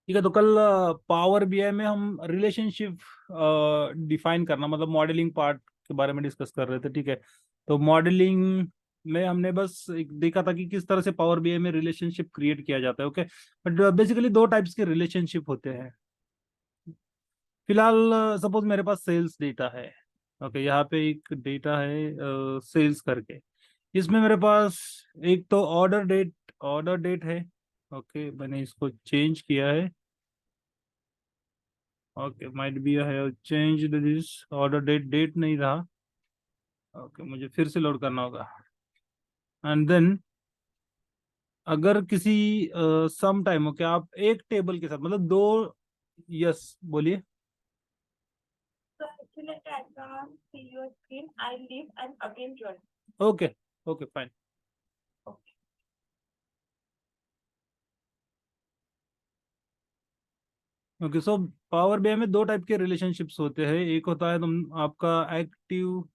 ठीक है, तो कल पावर बीआई में हम रिलेशनशिप डिफाइन करना मतलब मॉडलिंग पार्ट के बारे में डिस्कस कर रहे थे। ठीक है, तो मॉडलिंग में हमने बस एक देखा था कि किस तरह से पावर बीआई में रिलेशनशिप क्रिएट किया जाता है। ओके, बट बेसिकली दो टाइप्स के रिलेशनशिप होते हैं। फिलहाल सपोज मेरे पास सेल्स डेटा है। ओके, यहाँ पे एक डेटा है सेल्स करके। इसमें मेरे पास एक तो ऑर्डर डेट है। ओके, मैंने इसको चेंज किया है। Okay, might be I have changed this order date नहीं रहा। ओके, मुझे फिर से लोड करना होगा। एंड देन अगर किसी सम टाइम ओके आप एक टेबल के साथ मतलब दो। यस, बोलिए। So actually, I can't see your screen. I leave and again join. Okay, okay fine. Okay. Okay, so power BI में दो टाइप के रिलेशनशिप्स होते हैं। एक होता है तुम आपका एक्टिव।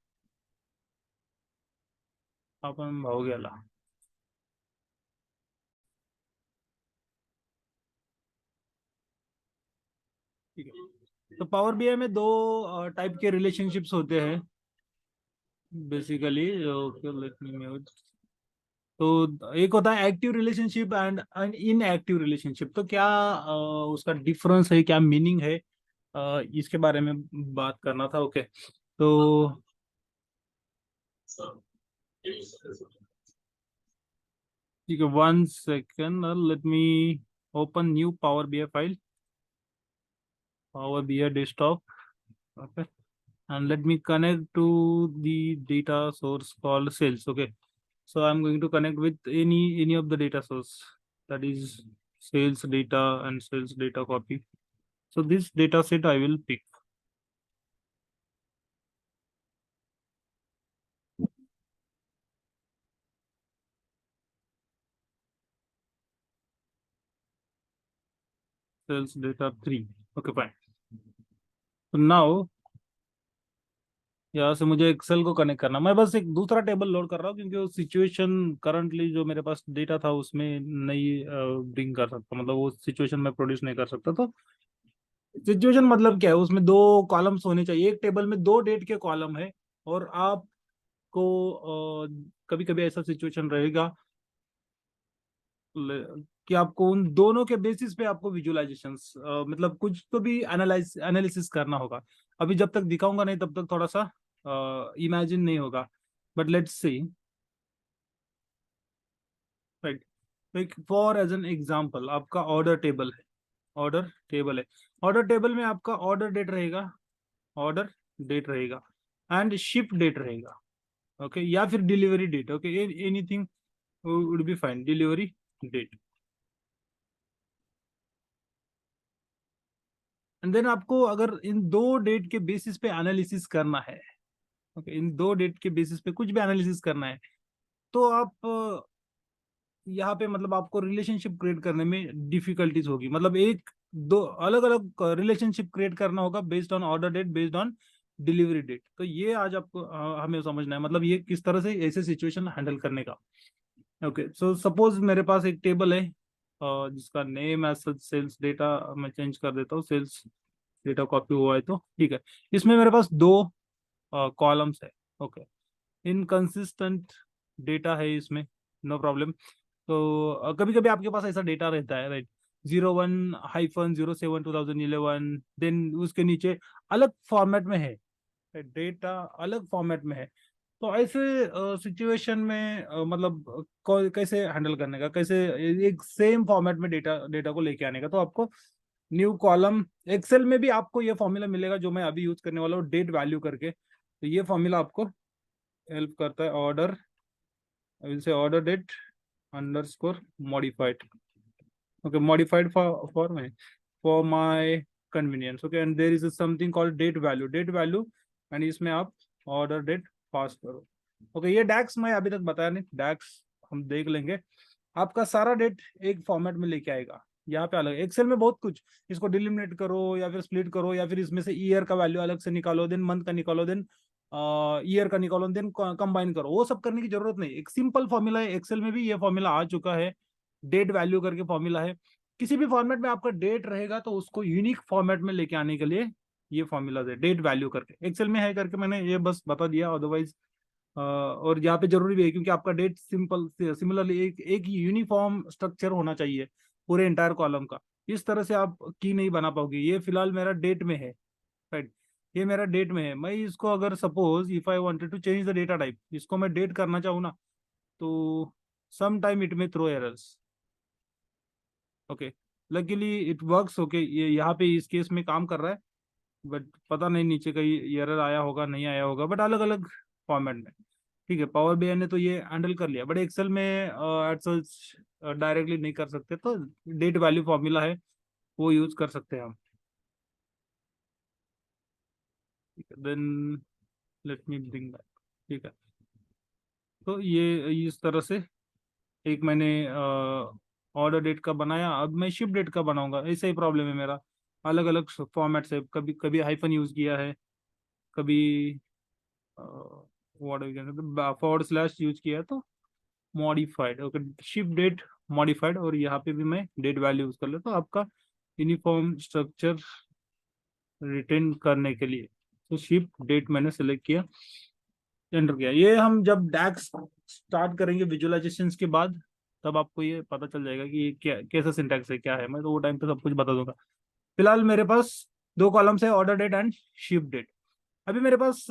अपन हो गया ला। ठीक है, तो पावर बीआई में दो टाइप के रिलेशनशिप्स होते हैं basically. Okay, let me mute. तो एक होता है active relationship and inactive relationship. तो क्या उसका डिफरेंस है, क्या मीनिंग है, इसके बारे में बात करना था। ओके, तो ठीक है, 1 second, let me open new power BI file, power BI desktop. Okay, and let me connect to the data source called sales. Okay, so I'm going to connect with any of the data source, that is sales data and sales data copy. So this data set I will pick sales data 3. Okay, fine. So now यहाँ से मुझे Excel को connect करना। मैं बस एक दूसरा table load कर रहा हूँ क्योंकि वो सिचुएशन करंटली जो मेरे पास डेटा था उसमें नहीं ब्रिंग कर सकता, मतलब वो सिचुएशन में प्रोड्यूस नहीं कर सकता। तो सिचुएशन मतलब क्या है, उसमें दो कॉलम्स होने चाहिए। एक टेबल में दो डेट के कॉलम है और आपको कभी कभी ऐसा सिचुएशन रहेगा कि आपको उन दोनों के बेसिस पे आपको विजुअलाइजेशंस मतलब कुछ तो भी एनालिसिस करना होगा। अभी जब तक दिखाऊंगा नहीं तब तक थोड़ा सा इमेजिन नहीं होगा, but let's see. Right, like for as an example आपका ऑर्डर टेबल है। ऑर्डर टेबल में आपका ऑर्डर डेट रहेगा एंड शिप डेट रहेगा। ओके, या फिर delivery date. Okay, anything would be fine, delivery date. And then आपको अगर इन दो डेट के बेसिस पे एनालिसिस करना है। ओके, इन दो डेट के बेसिस पे कुछ भी एनालिसिस करना है तो आप यहाँ पे मतलब आपको रिलेशनशिप क्रिएट करने में डिफिकल्टीज होगी। मतलब एक दो अलग अलग रिलेशनशिप क्रिएट करना होगा based on order date, based on delivery date. तो ये आज आपको हमें समझना है, मतलब ये किस तरह से ऐसे सिचुएशन हैंडल करने का। ओके, सो सपोज मेरे पास एक टेबल है जिसका name as such sales data. मैं चेंज कर देता हूँ, सेल्स डेटा कॉपी हुआ है तो ठीक है। इसमें मेरे पास दो कॉलम्स है। ओके, इनकंसिस्टेंट डेटा है इसमें, नो प्रॉब्लम। तो कभी कभी आपके पास ऐसा डेटा रहता है, राइट, 01-07-2011, देन उसके नीचे अलग फॉर्मेट में है, डेटा अलग फॉर्मेट में है। तो ऐसे सिचुएशन में मतलब कैसे हैंडल करने का, कैसे एक सेम फॉर्मेट में डेटा डेटा को लेके आने का। तो आपको न्यू कॉलम, एक्सेल में भी आपको ये फॉर्मूला मिलेगा जो मैं अभी यूज करने वाला हूँ, डेट वैल्यू करके। तो ये फॉर्मूला आपको हेल्प करता है। Order date underscore modified. Okay, modified for my convenience. Okay, and there is something called date value and इसमें आप ऑर्डर डेट पास करो। ओके, ये डैक्स मैं अभी तक बताया नहीं, डैक्स हम देख लेंगे। आपका सारा डेट एक फॉर्मेट में लेके आएगा। यहाँ पे अलग एक्सेल में बहुत कुछ, इसको डिलिमिनेट करो या फिर स्प्लिट करो या फिर इसमें से ईयर का वैल्यू अलग से निकालो, देन मंथ का निकालो, देन ईयर का निकालो, देन कंबाइन करो। वो सब करने की जरूरत नहीं, एक सिंपल फॉर्मूला है। एक्सेल में भी ये फॉर्मूला आ चुका है, डेट वैल्यू करके फॉर्मूला है। किसी भी फॉर्मेट में आपका डेट रहेगा तो उसको यूनिक फॉर्मेट में लेके आने के लिए ये फॉर्मूलाज है, डेट वैल्यू करके। एक्सेल में है करके मैंने ये बस बता दिया, अदरवाइज और यहाँ पे जरूरी भी है क्योंकि आपका डेट सिंपल सिमिलरली एक यूनिफॉर्म स्ट्रक्चर होना चाहिए पूरे एंटायर कॉलम का। इस तरह से आप की नहीं बना पाओगे। ये फिलहाल मेरा डेट में है, राइट, ये मेरा डेट में है। मैं इसको अगर suppose if I wanted to change the data type, इसको मैं डेट करना चाहूँ ना, तो सम टाइम इट में throw errors. Okay, luckily it works. Okay, ये यहाँ पे इस केस में काम कर रहा है, बट पता नहीं नीचे कहीं एरर आया होगा नहीं आया होगा, बट अलग अलग फॉर्मेट में। ठीक है, पावर बीआई ने तो ये हैंडल कर लिया, बट एक्सेल में एट सच डायरेक्टली नहीं कर सकते, तो डेट वैल्यू फॉर्मूला है वो यूज कर सकते हैं हम। ठीक है, then let me bring back. ठीक है, तो ये इस तरह से एक मैंने ऑर्डर डेट का बनाया, अब मैं शिप डेट का बनाऊंगा। ऐसा ही प्रॉब्लम है मेरा, अलग अलग फॉर्मेट से, कभी कभी हाइफन यूज किया है, कभी फॉरवर्ड स्लैश यूज किया है, तो modified. Okay, ship date modified, और यहाँ पे भी मैं डेट वैल्यू यूज कर लेता हूँ आपका यूनिफॉर्म स्ट्रक्चर रिटेन करने के लिए। तो शिप डेट मैंने सेलेक्ट किया, एंटर किया। ये हम जब डैक्स स्टार्ट करेंगे विजुअलाइजेशंस के बाद, तब आपको ये पता चल जाएगा कि ये क्या कैसा सिंटैक्स है क्या है, मैं तो वो टाइम पे सब कुछ बता दूंगा। फिलहाल मेरे पास दो कॉलम्स है, order date and ship date. अभी मेरे पास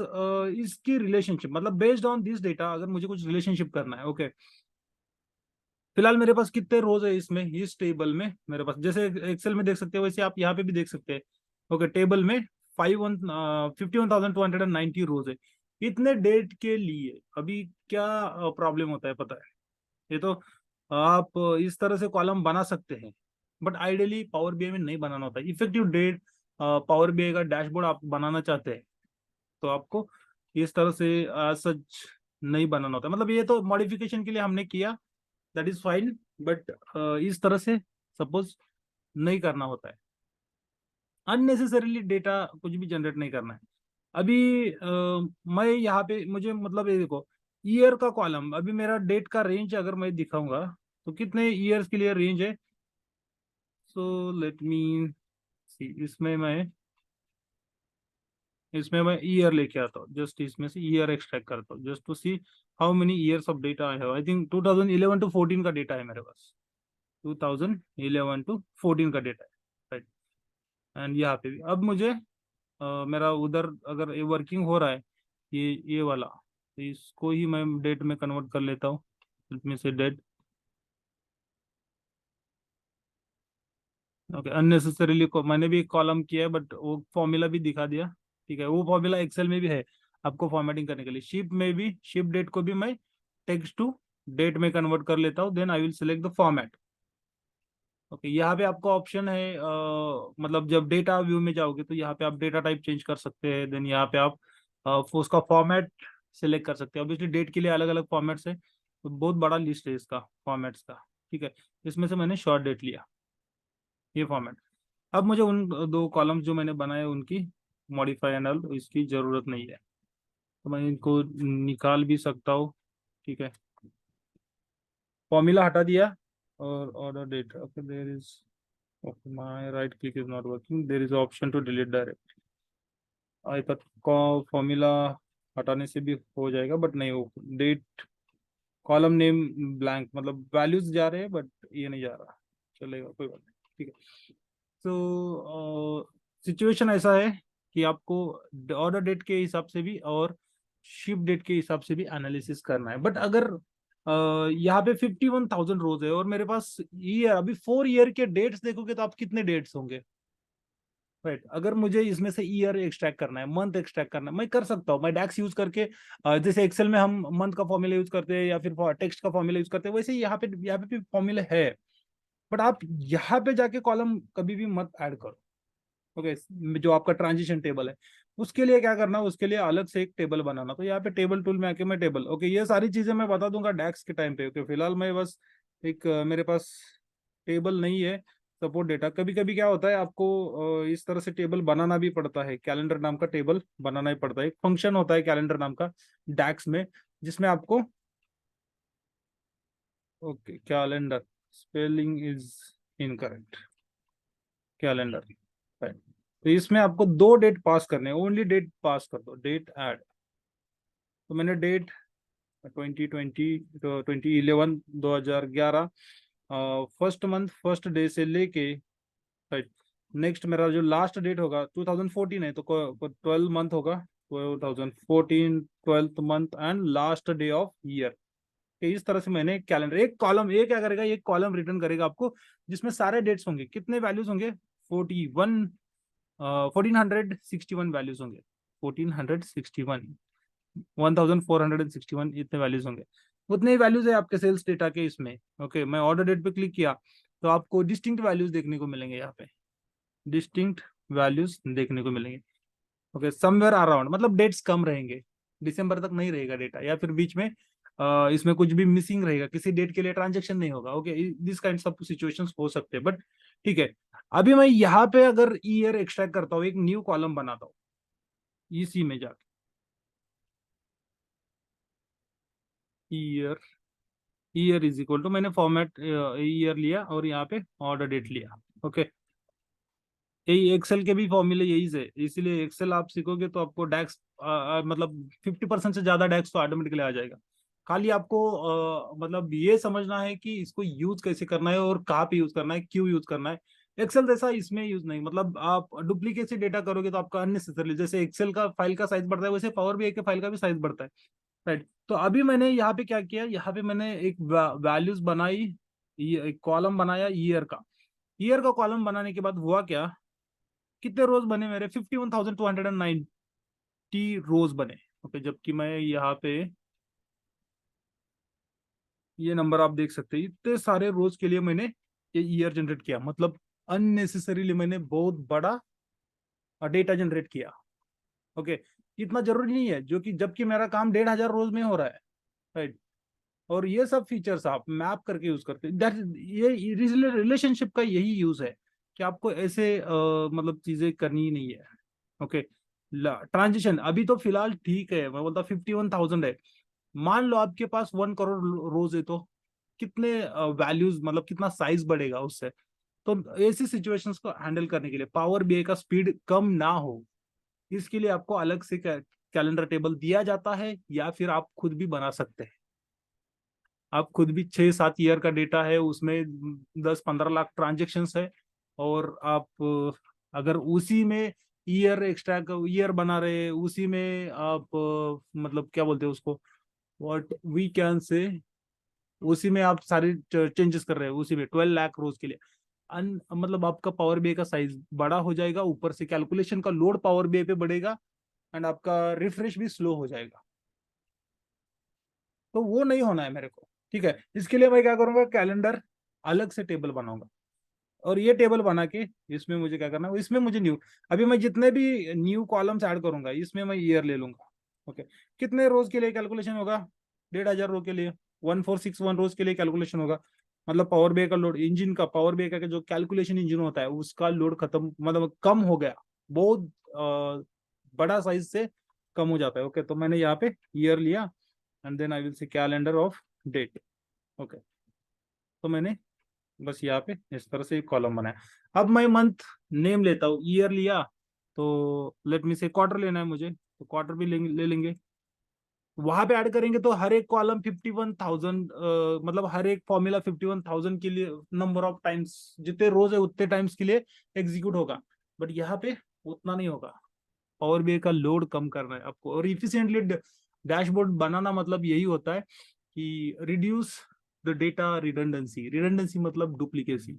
इसकी रिलेशनशिप, मतलब बेस्ड ऑन दिस डेटा अगर मुझे कुछ रिलेशनशिप करना है। ओके, फिलहाल मेरे पास कितने रोज है इसमें, इस टेबल में मेरे पास, जैसे एक्सेल में देख सकते हो वैसे आप यहाँ पे भी देख सकते हैं। ओके, टेबल में 51,290 रोज है। इतने डेट के लिए अभी क्या प्रॉब्लम होता है पता है? ये तो आप इस तरह से कॉलम बना सकते हैं, बट आइडियली पावर बीआई में नहीं बनाना होता है। इफेक्टिव डेट पावर बीआई का डैशबोर्ड आप बनाना चाहते हैं तो आपको इस तरह से सच नहीं बनाना होता। मतलब ये तो मॉडिफिकेशन के लिए हमने किया, दैट इज फाइन, बट इस तरह से सपोज नहीं करना होता है। अननेसेसरीली डेटा कुछ भी जनरेट नहीं करना है। अभी मैं यहाँ पे मुझे मतलब ये देखो, ईयर का कॉलम, अभी मेरा डेट का रेंज अगर मैं दिखाऊंगा तो कितने ईयर्स के लिए रेंज है। सो लेट मी सी, इसमें मैं ईयर लेके आता हूँ, जस्ट इसमें से ईयर एक्सट्रैक्ट करता हूँ just to see how many years of data I have. I think 2011 to 14 का डेटा है मेरे पास, 2011 टू 14 का डेटा है, राइट। एंड यहाँ पे भी अब मुझे मेरा उधर अगर ये वर्किंग हो रहा है, ये वाला, तो इसको ही मैं डेट में कन्वर्ट कर लेता हूँ। इसमें से डेट, ओके, अननेसेसरीली मैंने भी एक कॉलम किया है, बट वो फॉर्मूला भी दिखा दिया। ठीक है, वो फॉर्मूला एक्सेल में भी है आपको फॉर्मेटिंग करने के लिए। शिप में भी, शिप डेट को भी मैं टेक्स्ट टू डेट में कन्वर्ट कर लेता हूँ, then I will select the format. Okay, यहाँ पे आपको ऑप्शन है मतलब जब डेटा व्यू में जाओगे तो यहाँ पे आप डेटा टाइप चेंज कर सकते हैं, देन यहाँ पे आप उसका फॉर्मेट सिलेक्ट कर सकते हैं। ऑब्वियसली डेट के लिए अलग अलग फॉर्मेट्स है, तो बहुत बड़ा लिस्ट है इसका फॉर्मेट्स का। ठीक है, इसमें से मैंने शॉर्ट डेट लिया, ये फॉर्मेट। अब मुझे उन दो कॉलम्स जो मैंने बनाए उनकी मॉडिफाई एंड ऑल इसकी जरूरत नहीं है, तो मैं इनको निकाल भी सकता हूँ। ठीक है, फॉर्मूला हटा दिया, और order date, okay there is, okay my right click is not working, there is option to delete direct. I thought formula हटाने से भी हो जाएगा, बट नहीं, वो डेट कॉलम नेम ब्लैंक, मतलब वैल्यूज जा रहे हैं बट ये नहीं जा रहा, चलेगा कोई बात नहीं। ठीक है, तो सिचुएशन ऐसा है कि आपको ऑर्डर डेट के हिसाब से भी और शिप डेट के हिसाब से भी एनालिसिस करना है। बट अगर यहाँ पे 51,000 रोज है और मेरे पास ईयर, अभी 4 ईयर के डेट्स देखोगे तो आप कितने डेट्स होंगे, राइट। अगर मुझे इसमें से ईयर एक्सट्रैक्ट करना है, मंथ एक्सट्रैक्ट करना है, मैं कर सकता हूँ। मैं डैक्स यूज करके जैसे एक्सेल में हम मंथ का फॉर्मूला यूज करते हैं या फिर टेक्स्ट का फॉर्मूला यूज करते हैं, वैसे ही यहाँ पे भी फॉर्मूला है। बट आप यहाँ पे जाके कॉलम कभी भी मत ऐड करो। ओके, जो आपका ट्रांजिशन टेबल है उसके लिए क्या करना, उसके लिए अलग से एक टेबल बनाना। तो यहाँ पे टेबल टूल में आके मैं टेबल, ओके, ये सारी चीजें मैं बता दूंगा डैक्स के टाइम पे। ओके, फिलहाल मैं बस एक मेरे पास टेबल नहीं है सपोर्ट डेटा। कभी कभी क्या होता है आपको इस तरह से टेबल बनाना भी पड़ता है, कैलेंडर नाम का टेबल बनाना ही पड़ता है। एक फंक्शन होता है कैलेंडर नाम का डैक्स में, जिसमें आपको, okay, calendar spelling is incorrect, calendar. तो इसमें आपको दो डेट पास करने, ओनली डेट पास कर दो, डेट ऐड। तो मैंने डेट 2020 तो 2011 फर्स्ट मंथ फर्स्ट डे से लेके, राइट, नेक्स्ट मेरा जो लास्ट डेट होगा 2014 है, तो 12 मंथ होगा, 2014 12th month and last day of year. इस तरह से मैंने कैलेंडर, एक कॉलम, ये क्या करेगा, एक कॉलम रिटर्न करेगा आपको, जिसमें सारे डेट्स होंगे, कितने वैल्यूज होंगे, 1461 वैल्यूज होंगे, 1461, 1461 इतने वैल्यूज होंगे। उतने ही वैल्यूज है आपके सेल्स डेटा के इसमें। ओके, मैं ऑर्डर डेट पे क्लिक किया तो आपको डिस्टिंक्ट वैल्यूज देखने को मिलेंगे, यहाँ पे डिस्टिंक्ट वैल्यूज देखने को मिलेंगे। ओके, समवेयर अराउंड मतलब डेट्स कम रहेंगे, दिसंबर तक नहीं रहेगा डेटा, या फिर बीच में इसमें कुछ भी मिसिंग रहेगा, किसी डेट के लिए ट्रांजेक्शन नहीं होगा। Okay, this kind of situations हो सकते हैं, बट ठीक है। अभी मैं यहाँ पे अगर ईयर एक्सट्रैक्ट करता हूँ, एक न्यू कॉलम बनाता हूँ इसी में जाके, year, year is equal to, मैंने फॉर्मेट ईयर लिया और यहाँ पे ऑर्डर डेट लिया। ओके, यही एक्सेल के भी फॉर्मूले यही से, इसीलिए एक्सेल आप सीखोगे तो आपको डैक्स मतलब 50% से ज्यादा डैक्स तो ऑटोमेटिकली आ जाएगा। खाली आपको मतलब ये समझना है कि इसको यूज कैसे करना है और कहाँ पे यूज करना है, क्यों यूज करना है। एक्सेल जैसा इसमें यूज नहीं, मतलब आप डुप्लीकेट डेटा करोगे तो आपका अननेसेसरली, जैसे एक्सेल का फाइल का साइज बढ़ता है वैसे पावर बीआई के फाइल का भी साइज बढ़ता है, राइट। तो अभी मैंने यहाँ पे क्या किया, यहाँ पे मैंने एक वैल्यूज बनाई, एक कॉलम बनाया ईयर का। ईयर का कॉलम बनाने के बाद हुआ क्या, कितने रोज बने मेरे, 51,290 रोज बने। ओके, जबकि मैं यहाँ पे ये नंबर आप देख सकते हैं, इतने सारे रोज के लिए मैंने ये ईयर जनरेट किया, मतलब अननेसेसरीली मैंने बहुत बड़ा डेटा जनरेट किया। ओके, इतना जरूरी नहीं है, जो कि जबकि मेरा काम 1,500 रोज में हो रहा है, राइट। और ये सब फीचर्स आप मैप करके यूज करते हैं, दैट ये रिलेशनशिप का यही यूज है, कि आपको ऐसे मतलब चीजें करनी ही नहीं है। ओके, ट्रांजिशन अभी तो फिलहाल ठीक है, मैं बोलता 51,000 है। मान लो आपके पास 1 करोड़ रोज है, तो कितने वैल्यूज, मतलब कितना साइज बढ़ेगा उससे। तो ऐसी सिचुएशंस को हैंडल करने के लिए पावर बीआई का स्पीड कम ना हो, इसके लिए आपको अलग से कैलेंडर टेबल दिया जाता है, या फिर आप खुद भी बना सकते हैं। आप खुद भी 6-7 ईयर का डेटा है उसमें, 10-15 लाख ट्रांजेक्शन है, और आप अगर उसी में ईयर एक्स्ट्रा ईयर बना रहे हैं, उसी में आप मतलब क्या बोलते हैं उसको, व्हाट वी कैन से, उसी में आप सारे चेंजेस कर रहे हैं, उसी में 12 लाख रोज के लिए मतलब आपका पावर बीआई का साइज बड़ा हो जाएगा, ऊपर से कैलकुलेशन का लोड पावर बीआई पे बढ़ेगा, एंड आपका रिफ्रेश भी स्लो हो जाएगा। तो वो नहीं होना है मेरे को, ठीक है। इसके लिए मैं क्या करूंगा, कैलेंडर अलग से टेबल बनाऊंगा, और ये टेबल बना के इसमें मुझे क्या करना है, इसमें मुझे न्यू, अभी मैं जितने भी न्यू कॉलम्स ऐड करूंगा इसमें मैं ईयर ले लूंगा। ओके, कितने रोज के लिए कैलकुलेशन होगा, 1,500 रो के लिए, 1461 रोज के लिए कैलकुलेशन होगा। मतलब पावर बीआई का लोड, इंजन का पावर बीआई का जो कैलकुलेशन इंजन होता है उसका लोड खत्म, मतलब कम हो गया, बहुत बड़ा साइज से कम हो जाता है। ओके, तो मैंने यहाँ पे ईयर लिया, and then I will say calendar of date. Okay, तो मैंने बस यहाँ पे इस तरह से एक कॉलम बनाया। अब मैं मंथ नेम लेता हूँ, ईयर लिया, तो लेट मी से क्वार्टर लेना है मुझे, तो क्वार्टर भी ले लेंगे। वहां पे ऐड करेंगे तो हर एक कॉलम 51,000, मतलब हर एक फॉर्मूला 51,000 के लिए नंबर ऑफ टाइम्स, जितने रोज है उतने टाइम्स के लिए एग्जीक्यूट होगा। बट यहाँ पे उतना नहीं होगा, पावर बीआई का लोड कम करना है आपको, और इफिशिएंटली डैशबोर्ड बनाना मतलब यही होता है कि reduce the data redundancy, redundancy मतलब डुप्लीकेसी।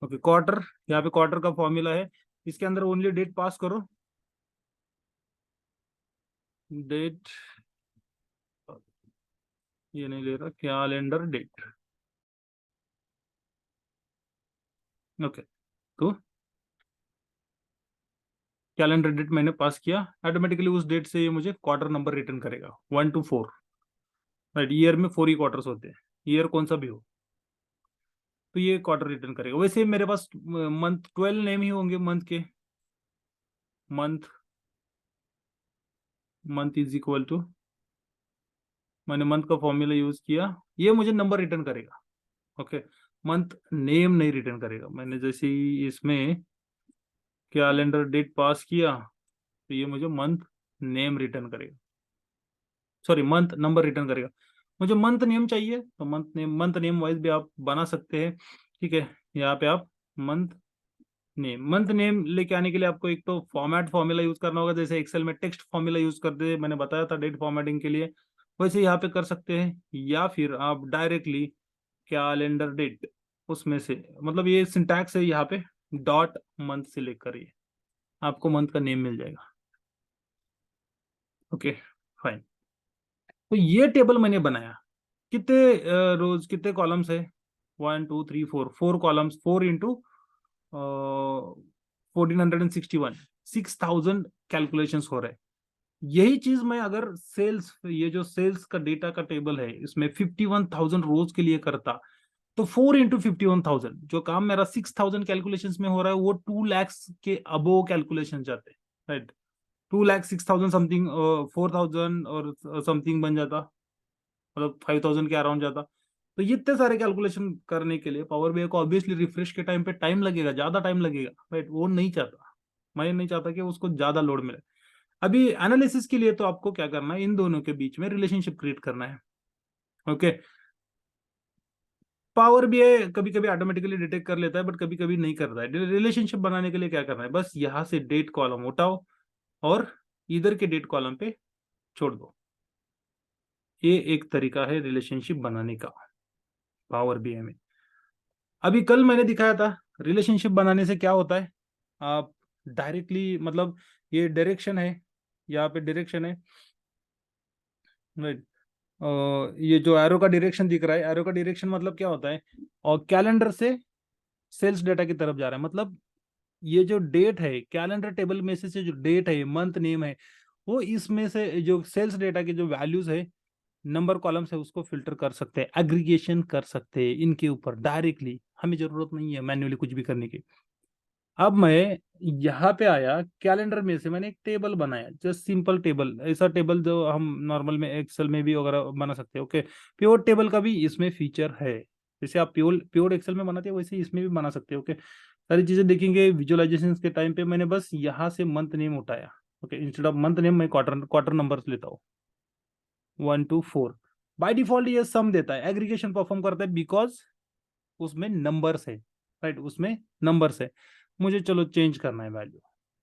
ओके, क्वार्टर, यहाँ पे क्वार्टर का फॉर्मूला है, इसके अंदर ओनली डेट पास करो, डेट, ये नहीं ले रहा, कैलेंडर डेट। ओके, तो कैलेंडर डेट मैंने पास किया, ऑटोमेटिकली उस डेट से ये मुझे क्वार्टर नंबर रिटर्न करेगा 1 to 4, राइट। ईयर में 4 ही क्वार्टर्स होते हैं, ईयर कौन सा भी हो, तो ये क्वार्टर रिटर्न करेगा। वैसे मेरे पास मंथ 12 नेम ही होंगे मंथ के, month, month is equal to, मैंने मंथ का फॉर्मूला यूज किया, ये मुझे नंबर रिटर्न करेगा। ओके, मंथ नेम नहीं रिटर्न करेगा। मैंने जैसे ही इसमें कैलेंडर डेट पास किया तो ये मुझे मंथ नेम रिटर्न करेगा, सॉरी मंथ नंबर रिटर्न करेगा। मुझे मंथ नेम चाहिए तो मंथ नेम वाइज भी आप बना सकते हैं, ठीक है। यहाँ पे आप मंथ नेम लेके आने के लिए आपको एक तो फॉर्मेट फॉर्मूला यूज करना होगा, जैसे एक्सेल में टेक्स्ट फॉर्मूला यूज करते हैं, मैंने बताया था डेट फॉर्मेटिंग के लिए, वैसे यहाँ पे कर सकते हैं। या फिर आप डायरेक्टली कैलेंडर डेट उसमें से, मतलब ये सिंटैक्स है यहाँ पे, डॉट मंथ से लेकर ये आपको मंथ का नेम मिल जाएगा। Okay fine. तो ये टेबल मैंने बनाया, कितने रोज कितने कॉलम्स है, 1 2 3 4, 4 कॉलम्स, 4 इंटू 1461, 6000 कैलकुलेशन हो रहे हैं। यही चीज मैं अगर सेल्स, ये जो सेल्स का डेटा का टेबल है इसमें 51,000 रोज के लिए करता, तो 4 इंटू 51,000, जो काम मेरा 6,000 कैलकुलेशन में हो रहा है वो 2 lakhs के अबो कैलकुलेशन जाते हैं, राइट। 2 लाख 6,000 समथिंग, 4,000 और समथिंग बन जाता, मतलब 5,000 के अराउंड जाता। तो ये इतने सारे कैलकुलेशन करने के लिए पावर बीआई को ऑब्वियसली रिफ्रेश के टाइम पे टाइम लगेगा, ज्यादा टाइम लगेगा, राइट। वो नहीं चाहता, मैं नहीं चाहता कि उसको ज्यादा लोड मिले। अभी एनालिसिस के लिए तो आपको क्या करना है, इन दोनों के बीच में रिलेशनशिप क्रिएट करना है। ओके, पावर बीआई कभी कभी ऑटोमेटिकली डिटेक्ट कर लेता है बट कभी कभी नहीं करता है। रिलेशनशिप बनाने के लिए क्या करना है, बस यहां से डेट कॉलम उठाओ और इधर के डेट कॉलम पे छोड़ दो। ये एक तरीका है रिलेशनशिप बनाने का पावर बीआई में। अभी कल मैंने दिखाया था रिलेशनशिप बनाने से क्या होता है, आप डायरेक्टली, मतलब ये डायरेक्शन है, यहाँ पे डायरेक्शन है, राइट। ये जो एरो का डायरेक्शन दिख रहा है, एरो का डायरेक्शन मतलब क्या होता है, और कैलेंडर से सेल्स डेटा की तरफ जा रहा है। मतलब ये जो डेट है कैलेंडर टेबल में से जो डेट है, मंथ नेम है, वो इसमें से जो सेल्स डेटा के जो वैल्यूज है, नंबर कॉलम्स है, उसको फिल्टर कर सकते हैं, एग्रीगेशन कर सकते हैं इनके ऊपर डायरेक्टली, हमें जरूरत नहीं है मैन्युअली कुछ भी करने की। अब मैं यहाँ पे आया, कैलेंडर में से मैंने एक टेबल बनाया, जस्ट सिंपल टेबल, ऐसा टेबल जो हम नॉर्मल में एक्सेल में भी वगैरह बना सकते हैं। ओके, प्योर टेबल का भी इसमें फीचर है, जैसे आप प्योर प्योर एक्सेल में बनाते हैं वैसे इसमें भी बना सकते हैं। ओके, सारी चीजें देखेंगे विजुअलाइजेशन के टाइम पे। मैंने बस यहाँ से मंथ नेम उठाया। Okay, instead of month name मैं क्वार्टर क्वार्टर नंबर लेता हूँ, 1 2 4। बाय डिफॉल्ट ये सम देता है, एग्रीगेशन परफॉर्म करता है, बिकॉज उसमें नंबर्स है, राइट, उसमें नंबर्स है। मुझे चलो चेंज करना है वैल्यू,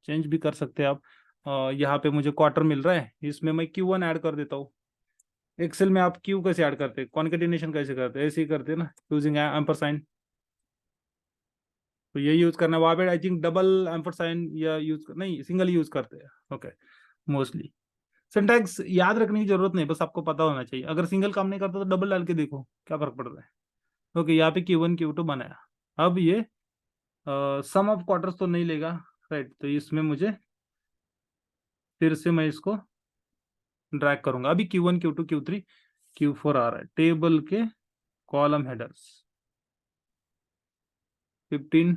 चेंज भी कर सकते हैं आप। यहाँ पे मुझे क्वार्टर मिल रहा है, इसमें मैं Q1 ऐड कर देता हूँ। एक्सेल में आप क्यू कैसे ऐड करते हैं, कॉन्केटिनेशन कैसे करते हैं, ऐसे ही करते हैं ना, यूजिंग एम्परसाइन। तो ये यूज करना है, वहाँ पे आई थिंक डबल एम्परसाइन या यूज नहीं, सिंगल यूज करते हैं। ओके, मोस्टली सिंटैक्स याद रखने की जरूरत नहीं, बस आपको पता होना चाहिए। अगर सिंगल काम नहीं करता तो डबल डाल के देखो क्या फर्क पड़ रहा है। ओके, यहाँ पे Q1 Q2 बनाया। अब ये सम ऑफ क्वार्टर्स तो नहीं लेगा, राइट। तो इसमें मुझे फिर से मैं इसको ड्रैग करूंगा। अभी Q1 Q2 Q3 Q4 आ रहा है, टेबल के कॉलम हेडर्स 15।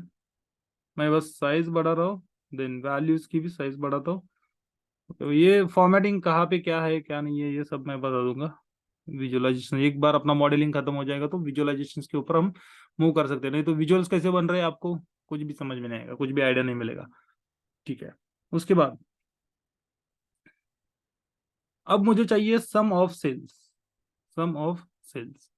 मैं बस साइज बढ़ा रहा हूँ, देन वैल्यूज की भी साइज बढ़ाता हूँ। तो ये फॉर्मेटिंग कहाँ पे क्या है क्या नहीं है ये सब मैं बता दूंगा। विजुअलाइजेशन एक बार अपना मॉडलिंग खत्म हो जाएगा तो विजुअलाइजेशन के ऊपर हम मूव कर सकते हैं, नहीं तो विजुअल्स कैसे बन रहे हैं आपको कुछ भी समझ में नहीं आएगा, कुछ भी आइडिया नहीं मिलेगा, ठीक है। उसके बाद अब मुझे चाहिए sum of sales, sum of sales.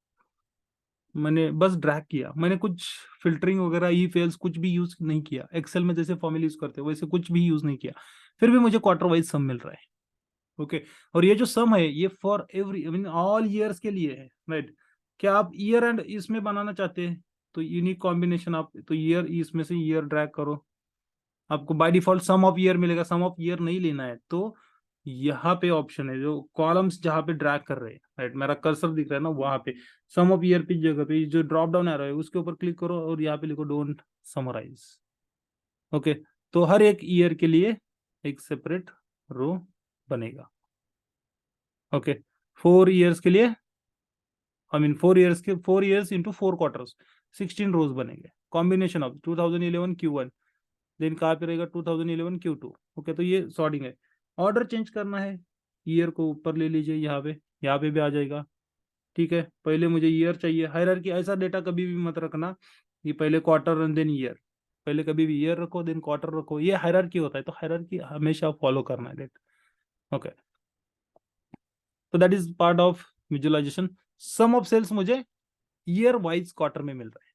मैंने बस ड्रैग किया, मैंने कुछ फिल्टरिंग वगैरह ई फेल्स कुछ भी यूज नहीं किया, एक्सेल में जैसे फॉर्मूला यूज करते हैं वैसे कुछ भी यूज नहीं किया, फिर भी मुझे क्वार्टर वाइज सम मिल रहा है। ओके, और ये जो सम है ये for every, I mean all years के लिए है, राइट। क्या आप ईयर एंड इसमें बनाना चाहते हैं तो यूनिक कॉम्बिनेशन, आप तो ईयर इसमें से ईयर ड्रैग करो, आपको by default sum of year मिलेगा। सम ऑफ ईयर नहीं लेना है तो यहाँ पे ऑप्शन है, जो कॉलम्स जहाँ पे ड्रैग कर रहे हैं, राइट, मेरा कर्सर दिख रहा है ना वहां पे, सम ऑफ ईयर की जगह पे जो ड्रॉप डाउन आ रहा है उसके ऊपर क्लिक करो और यहाँ पे लिखो डोंट समराइज। ओके, तो हर एक ईयर के लिए एक सेपरेट रो बनेगा। ओके, 4 ईयर्स के लिए, आई मीन 4 ईयर्स के 4 ईयर्स इंटू 4 क्वार्टर्स, 16 रोज बनेंगे। कॉम्बिनेशन ऑफ 2011 Q1, देन कहाँ पे रहेगा 2011 Q2। ओके, तो ये सॉर्टिंग है। ऑर्डर चेंज करना है, ईयर को ऊपर ले लीजिए, यहाँ पे भी आ जाएगा। ठीक है, पहले मुझे ईयर चाहिए। हायरार्की ऐसा डेटा कभी भी मत रखना कि पहले क्वार्टर एंड देन ईयर, पहले कभी भी ईयर रखो देन क्वार्टर रखो, ये हायरार्की होता है। तो हायरार्की हमेशा फॉलो करना है डेट। ओके, तो that is part of visualization. Sum of sales मुझे ईयर वाइज क्वार्टर में मिल रहा है,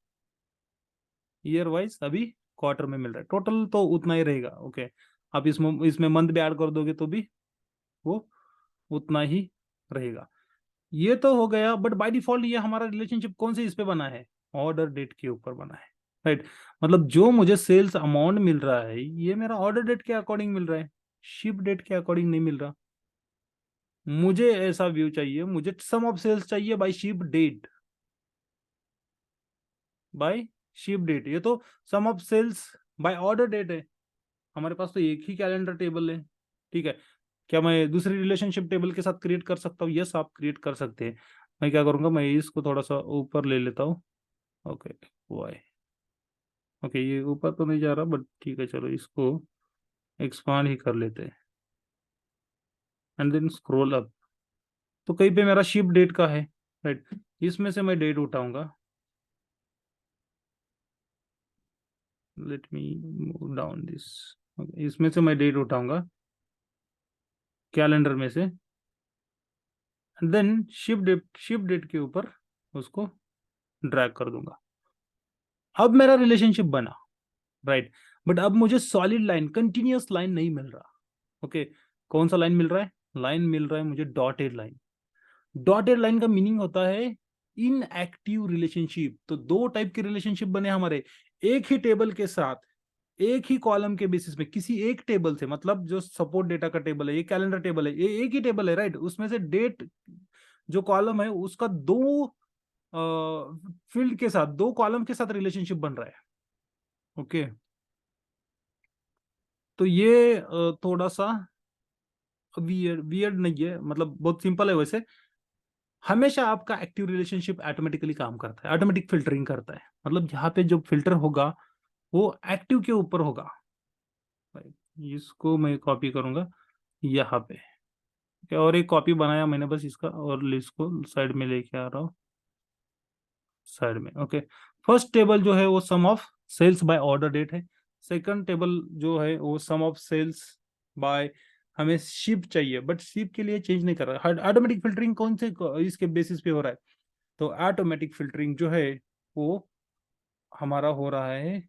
ईयर वाइज अभी क्वार्टर में मिल रहा है, टोटल तो उतना ही रहेगा। ओके, आप इसमें मंथ भी ऐड कर दोगे तो भी वो उतना ही रहेगा। ये तो हो गया, बट बाय डिफॉल्ट ये हमारा रिलेशनशिप कौन से इस पे बना है, ऑर्डर डेट के ऊपर बना है, राइट। मतलब जो मुझे सेल्स अमाउंट मिल रहा है ये मेरा ऑर्डर डेट के अकॉर्डिंग मिल रहा है, शिप डेट के अकॉर्डिंग नहीं मिल रहा। मुझे ऐसा व्यू चाहिए, मुझे सम ऑफ सेल्स चाहिए by ship date, by ship date. ये तो sum of sales by order date है, हमारे पास तो एक ही कैलेंडर टेबल है, ठीक है। क्या मैं दूसरी रिलेशनशिप टेबल के साथ क्रिएट कर सकता हूँ? यस, आप क्रिएट कर सकते हैं। मैं क्या करूंगा, मैं इसको थोड़ा सा ऊपर ले लेता हूँ। ओके, वाई, ओके, ये ऊपर तो नहीं जा रहा, बट ठीक है, चलो इसको एक्सपांड ही कर लेते हैं एंड देन स्क्रॉल अप। तो कहीं पे मेरा शिप डेट का है, राइट। इसमें से मैं डेट उठाऊंगा, let me move down this. इसमें से मैं डेट उठाऊंगा कैलेंडर में से, देन शिप डेट के ऊपर उसको ड्रैग कर दूंगा। अब मेरा रिलेशनशिप बना, राइट। बट अब मुझे सॉलिड लाइन, कंटिन्यूअस लाइन नहीं मिल रहा। ओके, कौन सा लाइन मिल रहा है? लाइन मिल रहा है मुझे डॉटेड लाइन। डॉटेड लाइन का मीनिंग होता है इनएक्टिव रिलेशनशिप। तो दो टाइप के रिलेशनशिप बने हमारे, एक ही टेबल के साथ, एक ही कॉलम के बेसिस पे, किसी एक टेबल से, मतलब जो सपोर्ट डेटा का टेबल है, ये कैलेंडर टेबल है, ये एक ही टेबल है, राइट। उसमें से डेट जो कॉलम है उसका दो फील्ड के साथ, दो कॉलम के साथ रिलेशनशिप बन रहा है। ओके, तो ये थोड़ा सा वियर्ड वियर्ड नहीं है, मतलब बहुत सिंपल है वैसे। हमेशा आपका एक्टिव रिलेशनशिप ऑटोमेटिकली काम करता है, ऑटोमेटिक फिल्टरिंग करता है। मतलब यहाँ पे जो फिल्टर होगा वो एक्टिव के ऊपर होगा। इसको मैं कॉपी करूंगा यहाँ पे, क्या, और एक कॉपी बनाया मैंने बस इसका, और इसको साइड में लेके आ रहा हूँ, साइड में। ओके, फर्स्ट टेबल जो है वो sum of sales by order date है। सेकंड टेबल जो है वो सम ऑफ सेल्स बाय, हमें शिप चाहिए बट शिप के लिए चेंज नहीं कर रहा है। ऑटोमेटिक फिल्टरिंग कौन से इसके बेसिस पे हो रहा है? तो ऑटोमेटिक फिल्टरिंग जो है वो हमारा हो रहा है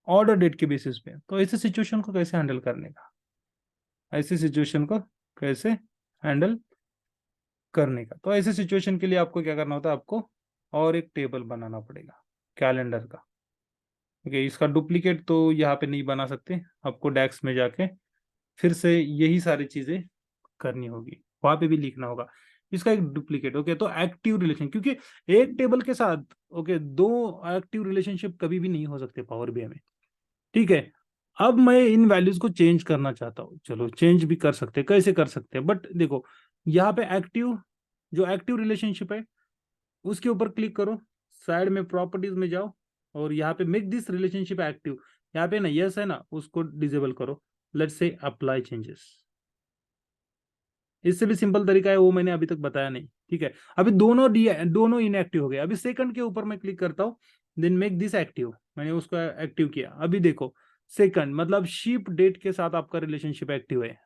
ऑर्डर डेट के बेसिस पे। तो ऐसे सिचुएशन को कैसे हैंडल करने का, ऐसी सिचुएशन को कैसे हैंडल करने का, तो ऐसे सिचुएशन के लिए आपको क्या करना होता है, आपको और एक टेबल बनाना पड़ेगा कैलेंडर का। ओके, इसका डुप्लीकेट तो यहाँ पे नहीं बना सकते, आपको डैक्स में जाके फिर से यही सारी चीजें करनी होगी, वहां पे भी लिखना होगा इसका एक डुप्लीकेट। ओके, तो एक्टिव रिलेशन, क्योंकि एक टेबल के साथ ओके दो एक्टिव रिलेशनशिप कभी भी नहीं हो सकते पावर बीआई में, ठीक है। अब मैं इन वैल्यूज को चेंज करना चाहता हूँ, चलो चेंज भी कर सकते हैं, कैसे कर सकते हैं, बट देखो यहाँ पे एक्टिव, जो एक्टिव रिलेशनशिप है उसके ऊपर क्लिक करो, साइड में प्रॉपर्टीज में जाओ, और यहाँ पे मेक दिस रिलेशनशिप एक्टिव, यहाँ पे ना यस है ना, उसको डिसेबल करो। Let's say apply changes. इससे भी सिंपल तरीका है, वो मैंने अभी तक बताया नहीं, ठीक है। अभी दोनों इनएक्टिव हो गए। अभी सेकंड के ऊपर मैं क्लिक करता हूँ, देन मेक दिस एक्टिव, मैंने उसको एक्टिव किया। अभी देखो सेकंड मतलब शिप डेट के साथ आपका रिलेशनशिप एक्टिव है।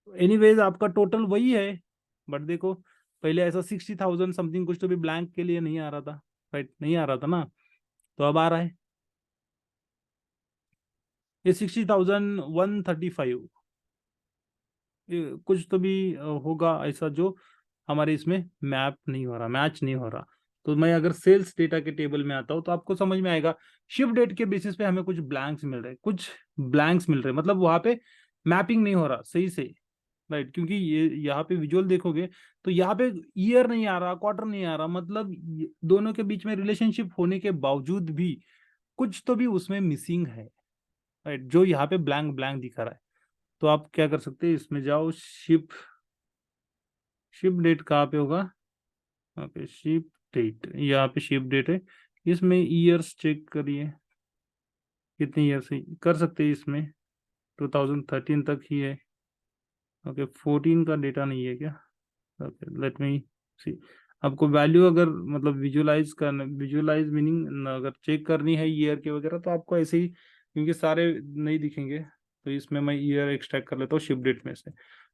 एनीवेज आपका टोटल वही है, बट देखो पहले ऐसा 60,000 समथिंग कुछ तो भी ब्लैंक के लिए नहीं आ रहा था, राइट, नहीं आ रहा था ना, तो अब आ रहा है ये 60,135। कुछ तो भी होगा ऐसा जो हमारे इसमें मैप नहीं हो रहा, मैच नहीं हो रहा। तो मैं अगर सेल्स डेटा के टेबल में आता हूँ तो आपको समझ में आएगा, शिफ्ट डेट के बेसिस पे हमें कुछ ब्लैंक्स मिल रहे हैं, कुछ ब्लैंक्स मिल रहे हैं, मतलब वहां पे मैपिंग नहीं हो रहा सही से, राइट। क्योंकि ये यहाँ पे विजुअल देखोगे तो यहाँ पे ईयर नहीं आ रहा, क्वार्टर नहीं आ रहा, मतलब दोनों के बीच में रिलेशनशिप होने के बावजूद भी कुछ तो भी उसमें मिसिंग है, राइट, जो यहाँ पे ब्लैंक ब्लैंक दिखा रहा है। तो आप क्या कर सकते हैं, इसमें जाओ, शिप शिप डेट कहाँ पे होगा, ओके शिप डेट, यहाँ पे शिप डेट है। इसमें ईयर्स चेक करिए, कितने ईयर से कर सकते हैं, इसमें 2013 तक ही है, ओके 14 का डेटा नहीं है क्या? ओके लेट मी सी। आपको वैल्यू अगर मतलब विजुलाइज करना, विजुलाइज मीनिंग अगर चेक करनी है ईयर के वगैरह, तो आपको ऐसे ही, क्योंकि सारे नहीं दिखेंगे, तो इसमें मैं ईयर एक्सट्रैक्ट कर लेता हूँ शिप डेट में से,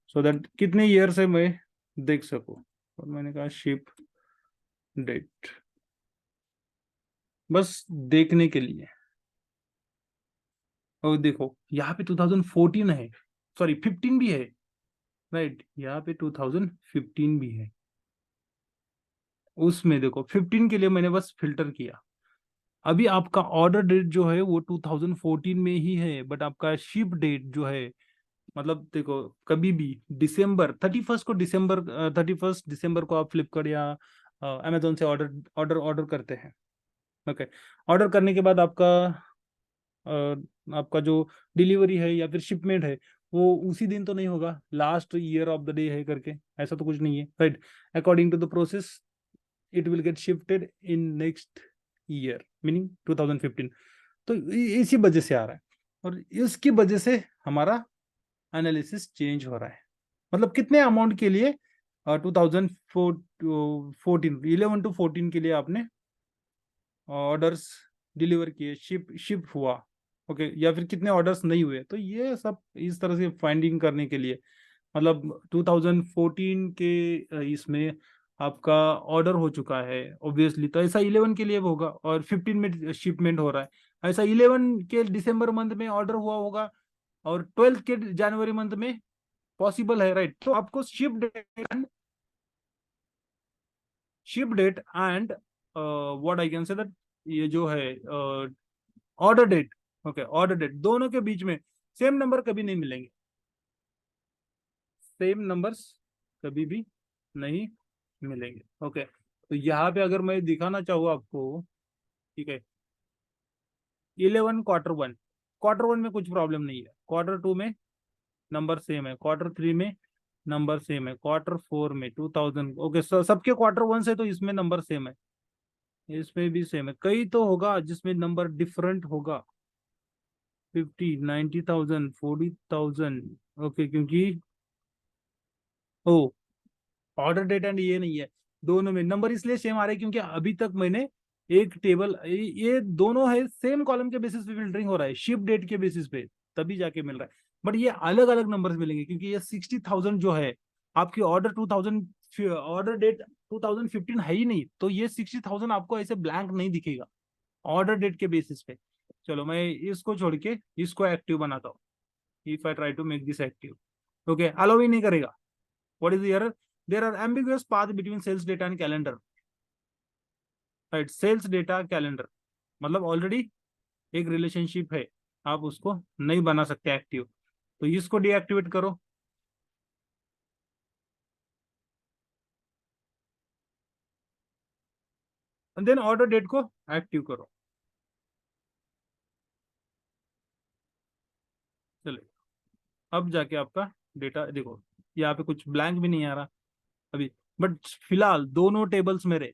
सो दैट कितने ईयर से मैं देख सकूँ। और मैंने कहा शिप डेट, बस देखने के लिए। और देखो यहाँ पे 2014 है, सॉरी 15 भी है, राइट, यहाँ पे 2015 भी है। उसमें देखो 15 के लिए मैंने बस फिल्टर किया। अभी आपका ऑर्डर डेट जो है वो 2014 में ही है, बट आपका शिप डेट जो है, मतलब देखो कभी भी दिसंबर 31 को, दिसंबर 31 दिसंबर को आप फ्लिपकार्ट या अमेजोन से ऑर्डर ऑर्डर ऑर्डर करते हैं। ओके, ऑर्डर करने के बाद आपका जो डिलीवरी है या फिर शिपमेंट है, वो उसी दिन तो नहीं होगा, last year of the day है करके, ऐसा तो कुछ नहीं है, right. According to the process it will get shifted in next year, meaning 2015। तो इसी वजह से आ रहा है, और इसकी वजह से हमारा एनालिसिस चेंज हो रहा है। मतलब कितने अमाउंट के लिए 2014 11 to 14 के लिए आपने ऑर्डर्स डिलीवर किए, शिप हुआ, ओके, या फिर कितने ऑर्डर्स नहीं हुए, तो ये सब इस तरह से फाइंडिंग करने के लिए, मतलब 2014 के इसमें आपका ऑर्डर हो चुका है ऑब्वियसली, तो ऐसा 11 के लिए भी होगा, और 15 में शिपमेंट हो रहा है, ऐसा 11 के दिसंबर मंथ में ऑर्डर हुआ होगा, और 12 के जनवरी मंथ में पॉसिबल है, राइट। तो आपको ship date and what I can say that, ये जो है order date, okay, order date दोनों के बीच में सेम नंबर कभी नहीं मिलेंगे, सेम नंबर्स कभी भी नहीं मिलेंगे, ओके। तो यहाँ पे अगर मैं दिखाना चाहूँ आपको, ठीक है, 11 क्वार्टर 1, क्वार्टर 1 में कुछ प्रॉब्लम नहीं है, क्वार्टर 2 में नंबर सेम है, क्वार्टर 3 में नंबर सेम है, क्वार्टर 4 में 2000, ओके, सबके क्वार्टर 1 से, तो इसमें नंबर सेम है, इसमें भी सेम है, कई तो होगा जिसमें नंबर डिफरेंट होगा, 50 90,000 40,000, ओके, क्योंकि ओ ऑर्डर डेट एंड ये नहीं है, दोनों में नंबर इसलिए सेम आ रहे हैं क्योंकि अभी तक मैंने एक टेबल, ये दोनों है सेम कॉलम के बेसिस पे फिल्टरिंग हो रहा है, शिप डेट के बेसिस पे, तभी जाके मिल रहा है। बट ये अलग अलग नंबर्स मिलेंगे, क्योंकि ये 60,000 जो है आपकी ऑर्डर 2000, ऑर्डर डेट 2015 है ही नहीं, तो ये 60,000 आपको ऐसे ब्लैंक नहीं दिखेगा ऑर्डर डेट के बेसिस पे। चलो मैं इसको छोड़ के इसको एक्टिव बनाता हूँ, if I try to make this active, okay, allow ही नहीं करेगा। What is the error? There are ambiguous path between sales data and calendar, right, sales data calendar, मतलब ऑलरेडी एक रिलेशनशिप है, आप उसको नहीं बना सकते एक्टिव, तो इसको डीएक्टिवेट करो, एंड देन ऑर्डर डेट को एक्टिव करो। चलिए, अब जाके आपका डेटा देखो, यहाँ पे कुछ ब्लैंक भी नहीं आ रहा अभी, बट फिलहाल दोनों टेबल्स मेरे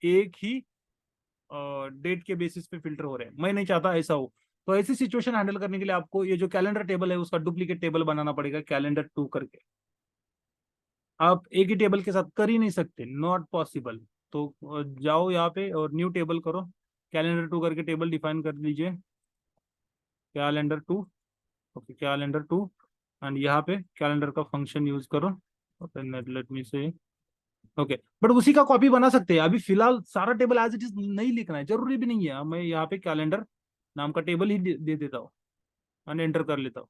एक ही डेट के बेसिस पे फिल्टर हो रहे हैं, मैं नहीं चाहता ऐसा हो। तो ऐसी सिचुएशन हैंडल करने के लिए आपको ये जो कैलेंडर टेबल है उसका डुप्लीकेट टेबल बनाना पड़ेगा, कैलेंडर 2 करके। आप एक ही टेबल के साथ कर ही नहीं सकते, नॉट पॉसिबल। तो जाओ यहाँ पे और न्यू टेबल करो, कैलेंडर 2 करके टेबल डिफाइन कर लीजिए, कैलेंडर 2, ओके, कैलेंडर 2, एंड यहाँ पे कैलेंडर का फंक्शन यूज करो, ओके, लेट मी से, ओके, बट उसी का कॉपी बना सकते हैं। अभी फिलहाल सारा टेबल एज इट इज नहीं लिखना है, जरूरी भी नहीं है, मैं यहाँ पे कैलेंडर नाम का टेबल ही दे देता हूँ, एंड एंटर कर लेता हूँ,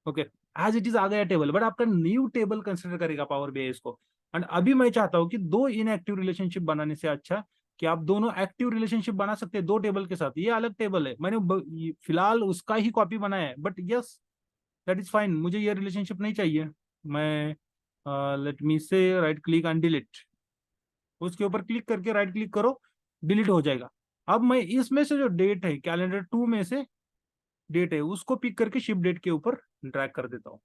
ओके, एज इट इज आ गया टेबल, बट आपका न्यू टेबल कंसिडर करेगा पावर बीआई इसको। एंड अभी मैं चाहता हूँ कि दो इनएक्टिव रिलेशनशिप बनाने से अच्छा कि आप दोनों एक्टिव रिलेशनशिप बना सकते हैं दो टेबल के साथ। ये अलग टेबल है, मैंने फिलहाल उसका ही कॉपी बनाया है, but yes, that is fine, मुझे ये रिलेशनशिप नहीं चाहिए। मैं लेट मी से राइट क्लिक एंड डिलीट, उसके ऊपर क्लिक करके राइट क्लिक करो, डिलीट हो जाएगा। अब मैं इसमें से जो डेट है कैलेंडर 2 में से डेट है उसको पिक करके शिप डेट के ऊपर ड्रैग कर देता हूँ,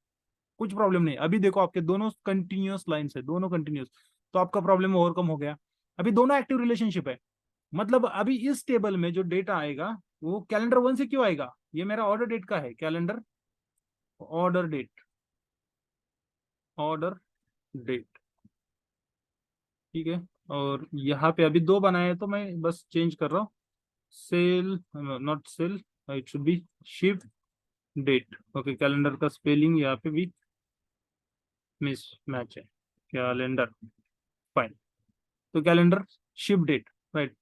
कुछ प्रॉब्लम नहीं। अभी देखो आपके दोनों कंटिन्यूअस लाइन है, दोनों कंटिन्यूअस, तो आपका प्रॉब्लम ओवरकम हो गया। अभी दोनों एक्टिव रिलेशनशिप है, मतलब अभी इस टेबल में जो डेटा आएगा वो कैलेंडर 1 से क्यों आएगा, ये मेरा ऑर्डर डेट का है, calendar order date, order date, ठीक है। और यहाँ पे अभी दो बनाए हैं तो मैं बस चेंज कर रहा हूँ, sale not sale, it should be ship date. Okay, calendar का स्पेलिंग यहाँ पे भी मिस मैच है, कैलेंडर, फाइन। तो कैलेंडर शिप डेट, राइट।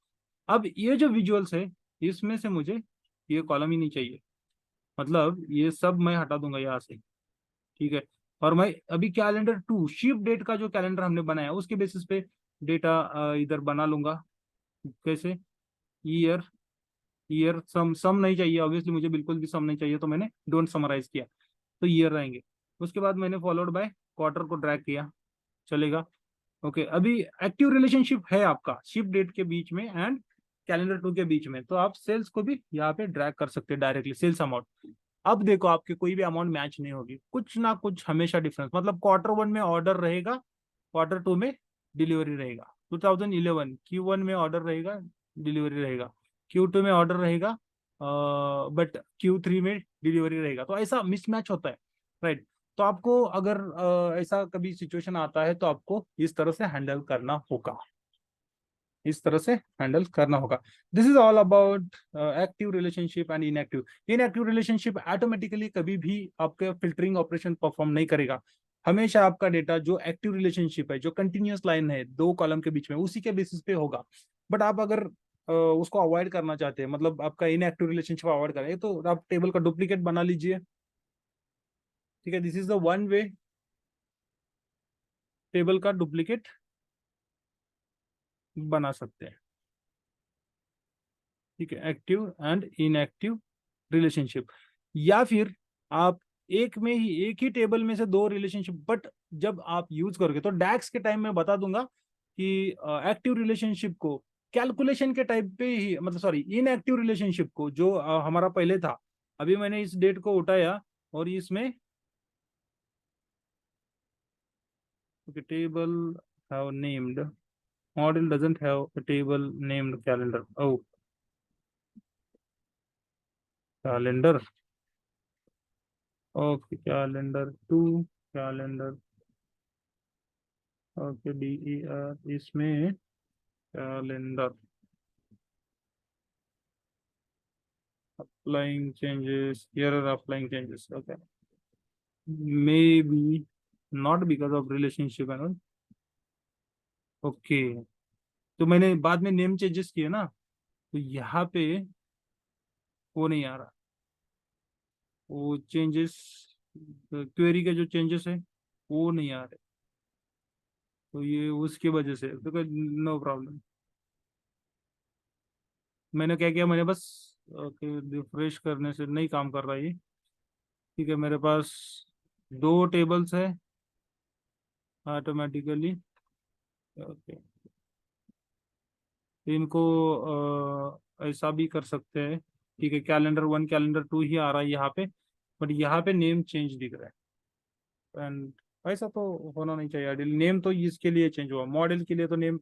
अब ये जो विजुअल्स है इसमें से मुझे ये कॉलम ही नहीं चाहिए, मतलब ये सब मैं हटा दूंगा यहाँ से, ठीक है। और मैं अभी कैलेंडर टू शिप डेट का जो कैलेंडर हमने बनाया उसके बेसिस पे डेटा इधर बना लूंगा। कैसे, ईयर, ईयर सम सम नहीं चाहिए ऑब्वियसली, मुझे बिल्कुल भी सम नहीं चाहिए, तो मैंने डोंट समराइज किया, तो ईयर रहेंगे। उसके बाद मैंने फॉलोड बाय क्वार्टर को ड्रैग किया, चलेगा। ओके, अभी एक्टिव रिलेशनशिप है आपका शिप डेट के बीच में एंड कैलेंडर टू के बीच में, तो आप सेल्स को भी यहाँ पे ड्रैग कर सकते हैं डायरेक्टली, सेल्स अमाउंट। अब देखो आपके कोई भी अमाउंट मैच नहीं होगी, कुछ ना कुछ हमेशा डिफरेंस, मतलब क्वार्टर वन में ऑर्डर रहेगा, क्वार्टर टू में डिलीवरी रहेगा। 2011 Q1 में ऑर्डर रहेगा, डिलीवरी रहेगा। Q2 में ऑर्डर रहेगा, बट Q3 में डिलीवरी रहेगा, तो ऐसा मिसमैच होता है, राइट। तो आपको अगर ऐसा कभी सिचुएशन आता है तो आपको इस तरह से हैंडल करना होगा, इस तरह से हैंडल करना होगा। This is all about active relationship and inactive. Inactive relationship automatically कभी भी आपके फिल्टरिंग ऑपरेशन परफॉर्म नहीं करेगा, हमेशा आपका डेटा जो एक्टिव रिलेशनशिप है, जो कंटिन्यूअस लाइन है दो कॉलम के बीच में, उसी के बेसिस पे होगा। बट आप अगर उसको अवॉइड करना चाहते हैं, मतलब आपका इनएक्टिव रिलेशनशिप अवॉइड करें, तो आप टेबल का डुप्लीकेट बना लीजिए, ठीक है। This is the one way, table का डुप्लीकेट बना सकते हैं, ठीक है, एक्टिव एंड इनएक्टिव रिलेशनशिप। या फिर आप एक में ही, एक ही टेबल में से दो रिलेशनशिप, बट जब आप यूज करोगे तो डैक्स के टाइम में बता दूंगा कि एक्टिव रिलेशनशिप को कैलकुलेशन के टाइप पे ही, मतलब सॉरी, इनएक्टिव रिलेशनशिप को जो हमारा पहले था, अभी मैंने इस डेट को उठाया और इसमें table have named, model doesn't have a table named calendar, oh calendar, okay calendar two, calendar, okay DER, इसमें calendar applying changes, here are applying changes, okay, maybe not because of relationship and all, okay. तो मैंने बाद में name changes किए ना, तो यहाँ पे वो नहीं आ रहा, वो चेंजेस, क्वेरी के जो चेंजेस है वो नहीं आ रहे, तो ये उसकी वजह से, तो नो प्रॉब्लम। मैंने क्या किया, मैंने बस ओके रिफ्रेश करने से नहीं काम कर रहा ये, ठीक है। मेरे पास दो टेबल्स है ऑटोमेटिकली, ओके। इनको ऐसा भी कर सकते हैं, ठीक है। कैलेंडर वन कैलेंडर टू ही आ रहा है यहाँ पे, बट यहाँ पे नेम चेंज दिख रहा है, एंड ऐसा तो होना नहीं चाहिए आइडियल। नेम तो इसके लिए चेंज हुआ, मॉडल के लिए तो नेम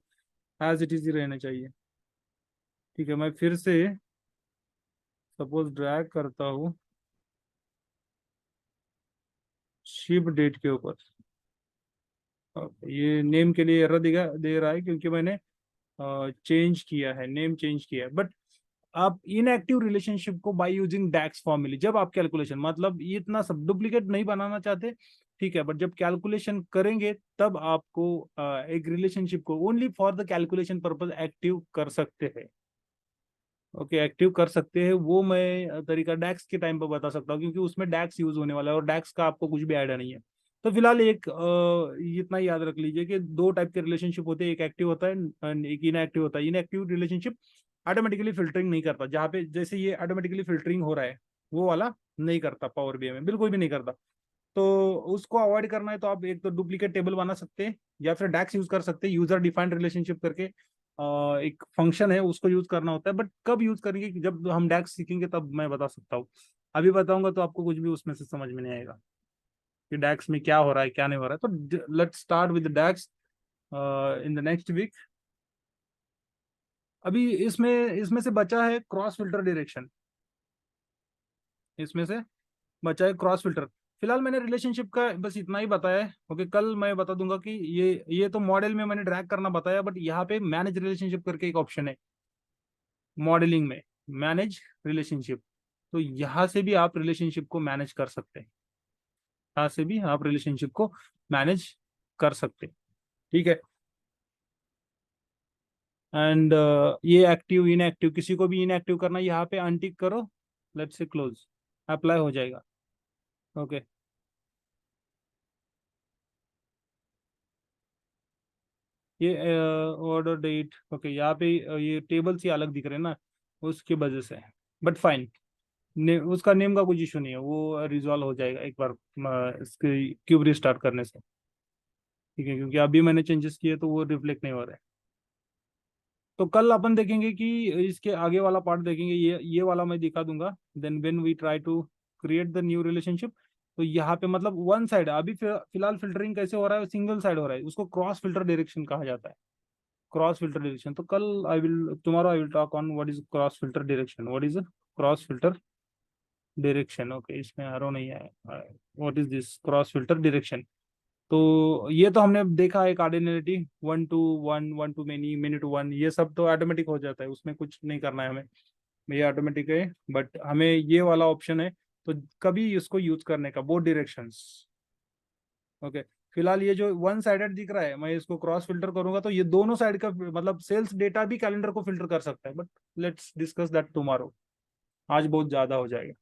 एज इट इज ही रहना चाहिए, ठीक है। मैं फिर से सपोज ड्रैग करता हूँ शिप डेट के ऊपर, ये नेम के लिए एरर दे रहा है क्योंकि मैंने चेंज किया है, नेम चेंज किया है। बट आप इनएक्टिव रिलेशनशिप को बाय यूजिंग डैक्स फॉर्मूले, जब आप कैलकुलेशन, मतलब ये इतना सब डुप्लीकेट नहीं बनाना चाहते, ठीक है, बट जब कैलकुलेशन करेंगे तब आपको एक रिलेशनशिप को only for the calculation purpose active कर सकते हैं, ओके, एक्टिव कर सकते हैं। वो मैं तरीका डैक्स के टाइम पर बता सकता हूँ क्योंकि उसमें डैक्स यूज होने वाला है और डैक्स का आपको कुछ भी आइडिया नहीं है। तो फिलहाल एक इतना याद रख लीजिए कि दो टाइप के रिलेशनशिप होते हैं, एक एक्टिव होता है and एक इनएक्टिव होता है। इनएक्टिव रिलेशनशिप ऑटोमेटिकली फिल्टरिंग नहीं करता, जहाँ पे जैसे ये ऑटोमेटिकली फिल्टरिंग हो रहा है वो वाला नहीं करता, पावर बीआई में बिल्कुल भी नहीं करता। तो उसको अवॉइड करना है तो आप एक तो डुप्लीकेट टेबल बना सकते हैं या फिर डैक्स यूज कर सकते हैं, यूजर डिफाइंड रिलेशनशिप करके एक फंक्शन है उसको यूज करना होता है। बट कब यूज करेंगे कि जब हम डैक्स सीखेंगे तब मैं बता सकता हूँ, अभी बताऊंगा तो आपको कुछ भी उसमें से समझ में नहीं आएगा कि डैक्स में क्या हो रहा है क्या नहीं हो रहा है। तो let's start with DAX in the next week. अभी इसमें इसमें से बचा है क्रॉस फिल्टर डायरेक्शन, इसमें से बचा है क्रॉस फिल्टर। फिलहाल मैंने रिलेशनशिप का बस इतना ही बताया है। ओके, कल मैं बता दूंगा कि ये तो मॉडल में मैंने ड्रैग करना बताया, बट यहाँ पे मैनेज रिलेशनशिप करके एक ऑप्शन है मॉडलिंग में, मैनेज रिलेशनशिप। तो यहाँ से भी आप रिलेशनशिप को मैनेज कर सकते हैं, यहाँ से भी आप रिलेशनशिप को मैनेज कर सकते हैं। ठीक है। एंड ये एक्टिव इनएक्टिव, किसी को भी इनएक्टिव करना, यहाँ पे अनटिक करो, लेट्स से क्लोज, अप्लाई हो जाएगा। ओके। ये ऑर्डर डेट, ओके, यहाँ पे ये टेबल्स ही अलग दिख रहे हैं ना, उसकी वजह से। बट फाइन, उसका नेम का कुछ इशू नहीं है, वो रिजॉल्व हो जाएगा एक बार इसकी क्यूब रिस्टार्ट करने से। ठीक है, क्योंकि अभी मैंने चेंजेस किए तो वो रिफ्लेक्ट नहीं हो रहा है। तो कल अपन देखेंगे कि इसके आगे वाला पार्ट देखेंगे, ये वाला मैं दिखा दूंगा। Then when we try to create the new relationship, तो यहाँ पे मतलब वन साइड अभी फिलहाल फिल्टरिंग कैसे हो रहा है, सिंगल साइड हो रहा है, उसको क्रॉस फिल्टर डायरेक्शन कहा जाता है। क्रॉस फिल्टर डायरेक्शन, तो कल I will tomorrow I will talk on what is cross filter direction, what is cross filter direction. Okay, इसमें एरो नहीं है, what is this cross filter direction. तो ये तो हमने देखा है cardinality, one to one, one to many, many to one, ये सब तो ऑटोमेटिक हो जाता है, उसमें कुछ नहीं करना है हमें, ये ऑटोमेटिक है। बट हमें ये वाला ऑप्शन है, तो कभी इसको यूज करने का, बोथ डायरेक्शंस। ओके। फिलहाल ये जो वन साइडेड दिख रहा है, मैं इसको क्रॉस फिल्टर करूंगा तो ये दोनों साइड का मतलब सेल्स डेटा भी कैलेंडर को फिल्टर कर सकता है, but let's discuss that tomorrow, आज बहुत ज्यादा हो जाएगा।